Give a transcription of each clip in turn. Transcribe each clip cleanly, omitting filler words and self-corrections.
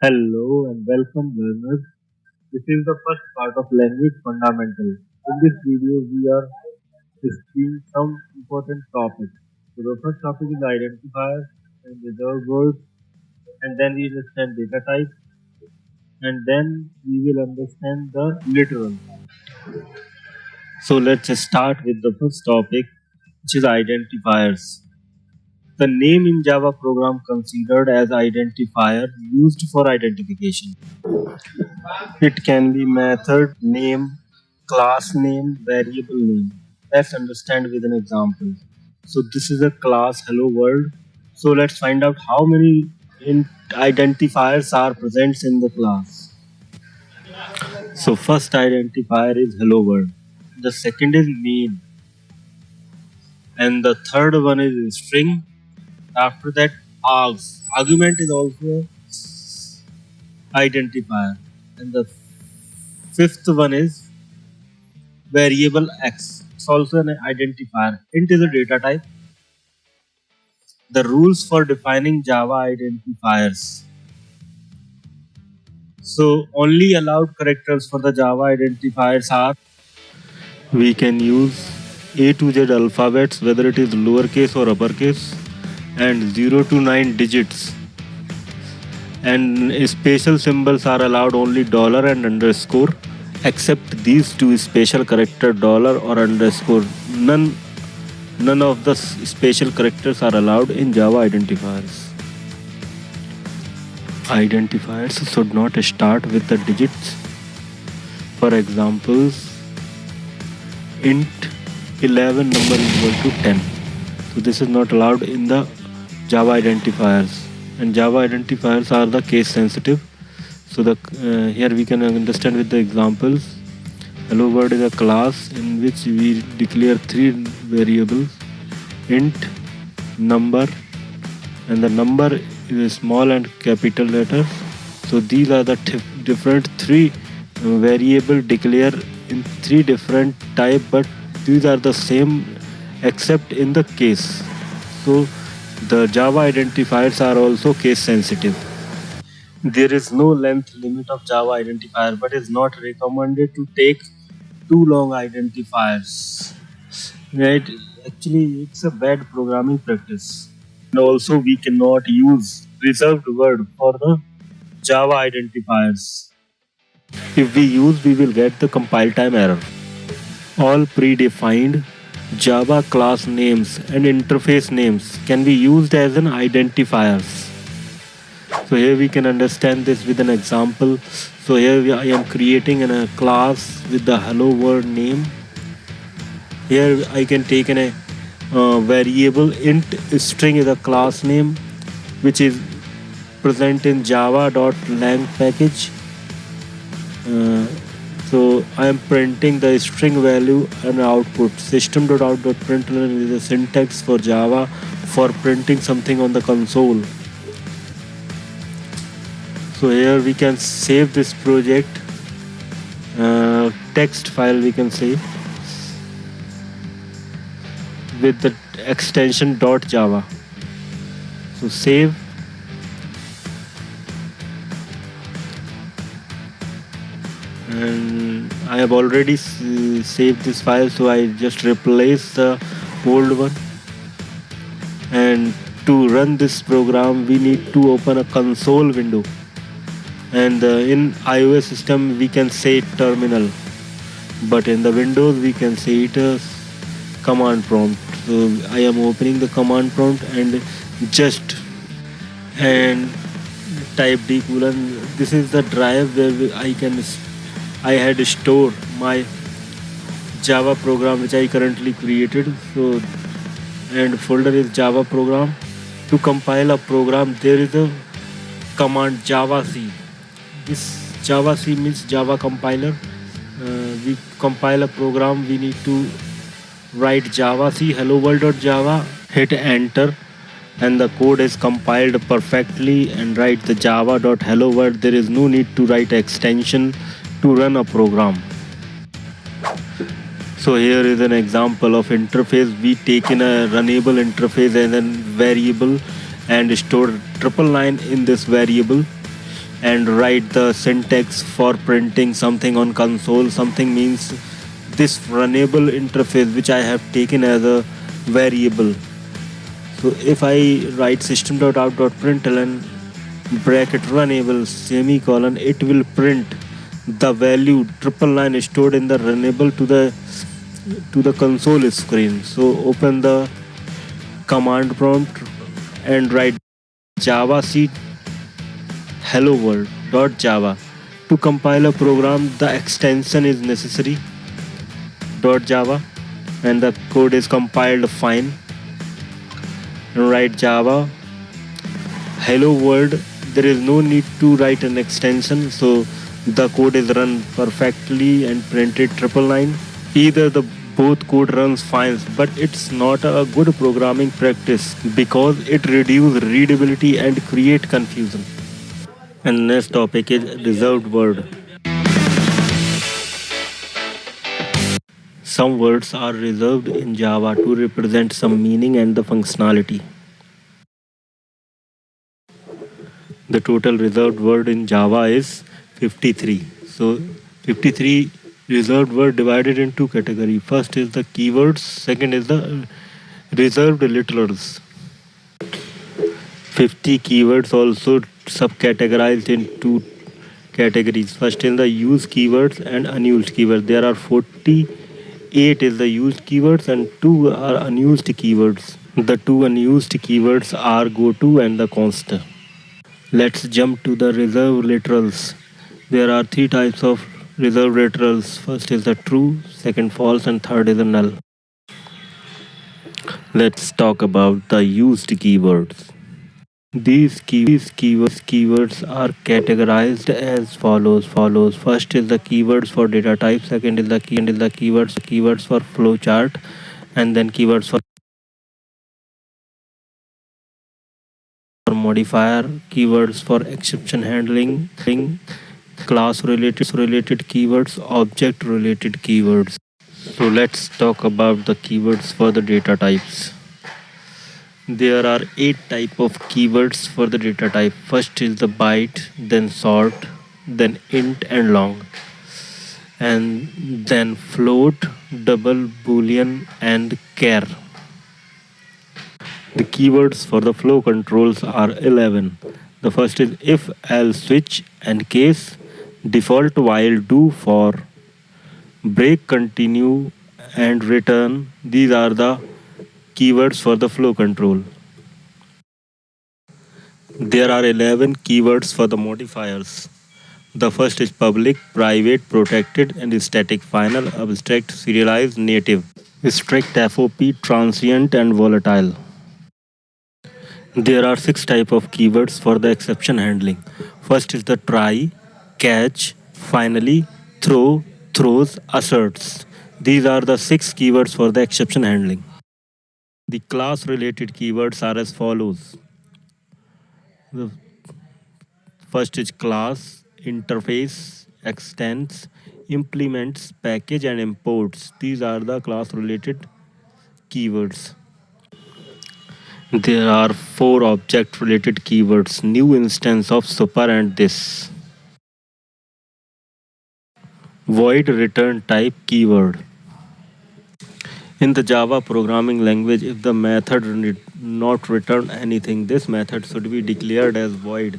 Hello and welcome learners. This is the first part of Language Fundamental. In this video, we are discussing some important topics. So the first topic is identifiers and reserved words, and then we understand data types, and then we will understand the literal. So let's start with the first topic, which is identifiers. The name in Java program considered as identifier used for identification. It can be method name, class name, variable name. Let's understand with an example. So this is a class hello world. So let's find out how many identifiers are present in the class. So first identifier is hello world. The second is main. And the third one is string. After that args. Argument is also identifier. And the fifth one is variable x. It's also an identifier. Int is a data type. The rules for defining Java identifiers. So only allowed characters for the Java identifiers are, we can use A to Z alphabets, whether it is lowercase or uppercase, and 0 to 9 digits. And special symbols are allowed only dollar and underscore, except these two special character dollar or underscore. None of the special characters are allowed in Java identifiers. Identifiers should not start with the digits. For examples, int 11 number is equal to 10. So this is not allowed in the Java identifiers. And Java identifiers are the case sensitive. So here we can understand with the examples. Hello world is a class in which we declare three variables: int, number, and the number is a small and capital letters. So these are the different three variable declare in three different type, but these are the same except in the case. So the Java identifiers are also case sensitive. There is no length limit of Java identifier, but it's not recommended to take too long identifiers. Right? Actually, it's a bad programming practice. And also, we cannot use reserved word for the Java identifiers. If we use, we will get the compile time error. All predefined Java class names and interface names can be used as an identifiers. So here we can understand this with an example. So here I am creating a class with the hello world name. Here I can take a variable int string is a class name which is present in java.lang package. So I am printing the string value and output. System.out.println is a syntax for Java for printing something on the console. So here we can save this project, text file we can save with the extension .java. So save. And I have already saved this file, so I just replace the old one. And to run this program, we need to open a console window. And in iOS system we can say terminal, but in the Windows we can say it as command prompt. So I am opening the command prompt and type d colon. This is the drive where I had stored my Java program which I currently created. So and folder is Java program. To compile a program, there is a command javac. This javac means Java compiler. We compile a program, we need to write javac hello world.java, hit enter, and the code is compiled perfectly, and write the java.hello world. There is no need to write extension to run a program. So here is an example of interface. We take in a runnable interface as a variable and store 999 in this variable. and write the syntax for printing something on console. Something means this runnable interface which I have taken as a variable. So if I write system.out.println bracket runnable semicolon, it will print the value triple line stored in the runnable to the console screen. So open the command prompt and write java c hello world dot java. To compile a program, the extension is necessary dot java, and the code is compiled fine. And write java hello world. There is no need to write an extension, so the code is run perfectly and printed triple line. Either the both code runs fine, but it's not a good programming practice because it reduces readability and create confusion. And next topic is reserved word. Some words are reserved in Java to represent some meaning and the functionality. The total reserved word in Java is 53. So 53 reserved word divided in two categories. First is the keywords, second is the reserved literals. 50 keywords also subcategorized in two categories. First is the used keywords and unused keywords. There are 48 is the used keywords and 2 are unused keywords. The 2 unused keywords are goto and the const. Let's jump to the reserved literals. There are 3 types of reserved literals. First is the true, second false, and third is the null. Let's talk about the used keywords. These keywords are categorized as follows. First is the keywords for data type, second is the keywords for flowchart, and then keywords for modifier, keywords for exception handling, class related keywords, object related keywords. So let's talk about the keywords for the data types. There are 8 type of keywords for the data type. First is the byte, then short, then int and long, and then float, double, boolean, and char. The keywords for the flow controls are 11. The first is if, else, switch, and case, default, while, do, for, break, continue, and return. These are the keywords for the flow control. There are 11 keywords for the modifiers. The first is public, private, protected, and static, final, abstract, serialized, native, strict, FOP, transient, and volatile. There are 6 type of keywords for the exception handling. First is the try, catch, finally, throw, throws, asserts. These are the 6 keywords for the exception handling. The class related keywords are as follows. The first is class, interface, extends, implements, package, and imports. These are the class related keywords. There are 4 object related keywords. New instance of super and this. Void return type keyword. In the Java programming language, if the method did not return anything, this method should be declared as void.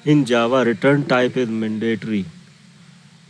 In Java, return type is mandatory.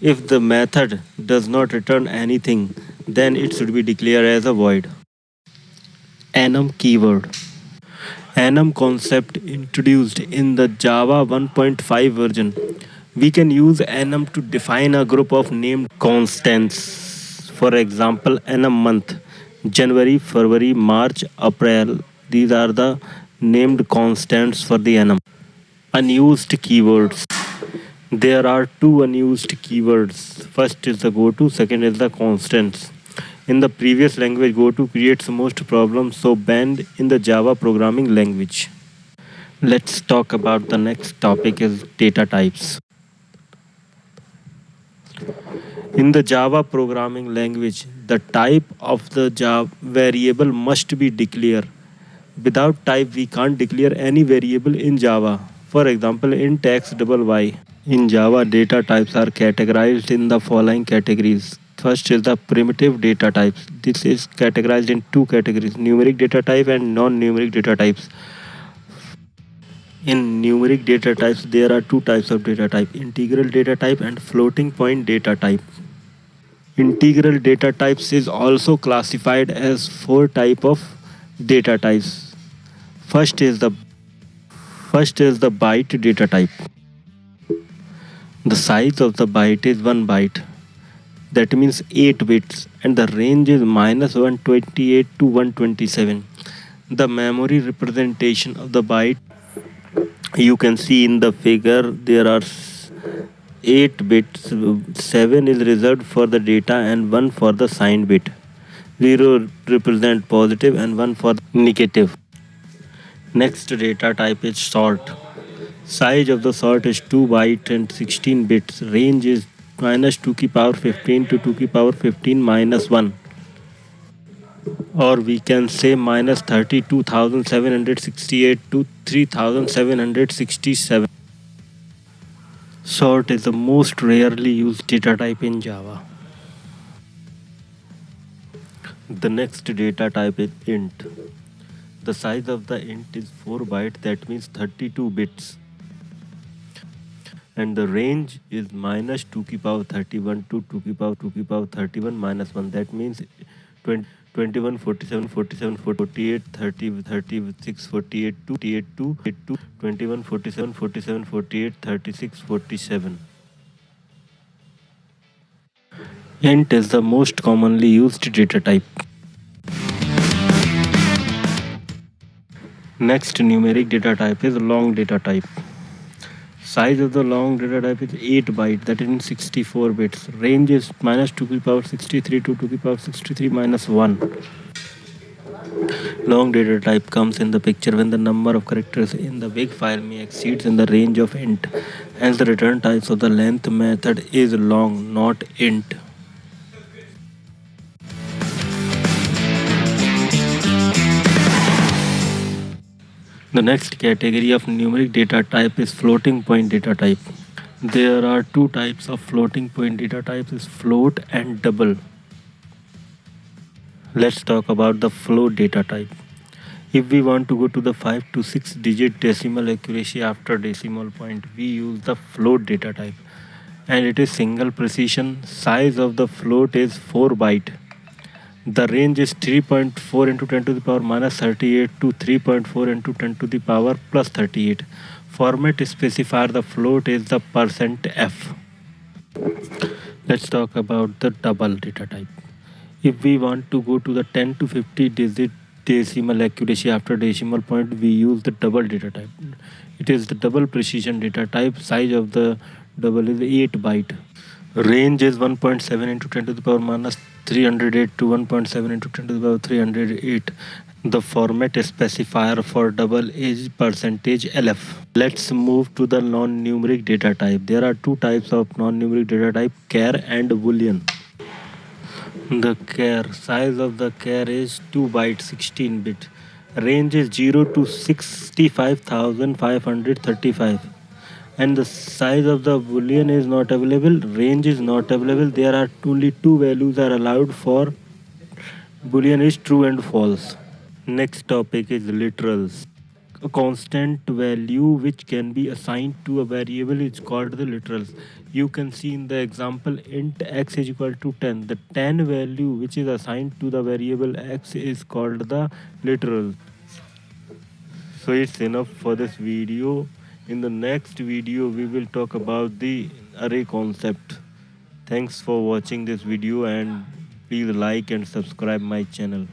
If the method does not return anything, then it should be declared as a void. Enum keyword. Enum concept introduced in the Java 1.5 version. We can use enum to define a group of named constants. For example, enum month, January, February, March, April. These are the named constants for the enum. Unused keywords. There are 2 unused keywords. First is the goto, second is the constants. In the previous language, goto creates most problems, so banned in the Java programming language. Let's talk about the next topic is data types. In the Java programming language, the type of the Java variable must be declared. Without type, we can't declare any variable in Java. For example, int x double y. In Java, data types are categorized in the following categories. First is the primitive data types. This is categorized in two categories: numeric data type and non-numeric data types. In numeric data types, there are two types of data type: integral data type and floating point data type. Integral data types is also classified as four type of data types. First is the byte data type. The size of the byte is 1 byte. That means 8 bits, and the range is -128 to 127. The memory representation of the byte, you can see in the figure, there are 8 bits. 7 is reserved for the data and 1 for the signed bit. 0 represent positive and 1 for negative. Next data type is sort. Size of the sort is 2 byte and 16 bits. Range is -2 की power 15 to 2 की power 15 minus 1. Or we can say -32,768 to 3,767. Sort is the most rarely used data type in Java. The next data type is int. The size of the int is 4 bytes, that means 32 bits. And the range is -2 की power 31 to 2 की power 31 minus 1. That means 21, 47, 47, 48, 30, 36, 48, 2, 21, 47, 47, 48, 36, 47. Int is the most commonly used data type. Next numeric data type is long data type. Size of the long data type is 8 byte, that is in 64 bits. Range is -2 की power 63 to 2 की power 63 minus 1. Long data type comes in the picture when the number of characters in the big file may exceeds in the range of int. Hence the return types of the length method is long, not int. The next category of numeric data type is floating point data type. There are two types of floating point data types, is float and double. Let's talk about the float data type. If we want to go to the 5 to 6 digit decimal accuracy after decimal point, we use the float data type, and it is single precision. Size of the float is 4 byte. The range is 3.4 into 10 to the power -38 to 3.4 into 10 to the power +38. Format specifier the float is the %f. Let's talk about the double data type. If we want to go to the 10 to 50 digit decimal accuracy after decimal point, we use the double data type. It is the double precision data type. Size of the double is 8 byte. Range is 1.7 into 10 to the power -308 to 1.7 into 10 to the power 308. The format specifier for double is %lf. Let's move to the non-numeric data type. There are two types of non-numeric data type: char and boolean. The char, size of the char is 2 byte 16 bit. Range is 0 to 65,535. And the size of the boolean is not available, range is not available. There are only two values are allowed for boolean, is true and false. Next topic is literals. A constant value which can be assigned to a variable is called the literals. You can see in the example int x is equal to 10. The 10 value which is assigned to the variable x is called the literal. So it's enough for this video. In the next video, we will talk about the array concept. Thanks for watching this video, and please like and subscribe my channel.